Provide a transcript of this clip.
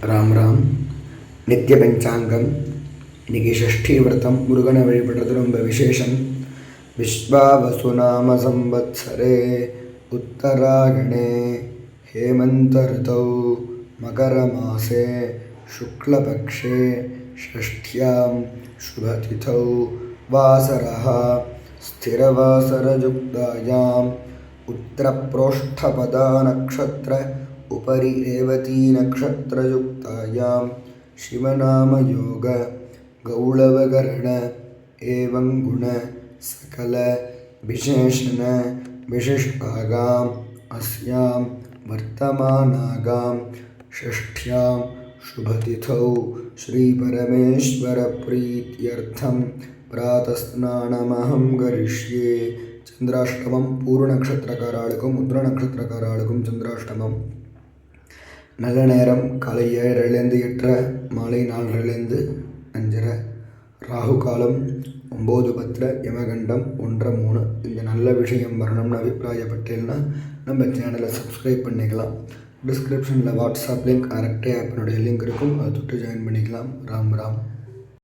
ராம் ராம். நித்திய பஞ்சாங்கம். இன்றைக்கி ஷஷ்டி விரதம். முருகனை வழிபடுறது ரொம்ப விசேஷம். விஸ்வாவசுநாம சம்வத்சரே உத்தராயணே ஹேமந்த ரிதௌ மகரமாசே சுக்லபக்ஷே ஷஷ்ட்யாம் சுபதிதௌ வாசரः ஸ்திரவாசரயுக்தாயாம் उत्तरप्रोष्ठपदा नक्षत्र उपरि रेवती नक्षत्रयुक्तायां शिवनामयोग गौळवकर्ण एवं गुण सकल विशेषण विशिष्टागाम् अस्यां वर्तमानागां षष्ठ्यां शुभतिथौ श्रीपरमेश्वरप्रीत्यर्थं प्रातस्नानमहं करिष्ये. चंद्राष्टमम पूर्व नक्षत्रकाराளுக்கும் உத்திர நட்சத்திரக்காராளுக்கும் சந்திராஷ்டமம். நல்ல நேரம் காலை 7:30 8:30, மாலை 4:30 5:30. ராகு காலம் 9:10, யமகண்டம் 1:03. இந்த நல்ல விஷயம் வரணும்னு அபிப்பிராயப்பட்டேன்னா நம்ம சேனலை சப்ஸ்கிரைப் பண்ணிக்கலாம். டிஸ்கிரிப்ஷனில் வாட்ஸ்அப் லிங்க் அரட்டை ஆப்பினுடைய லிங்க் இருக்கும், அதை தொட்டு ஜாயின் பண்ணிக்கலாம். ராம் ராம்.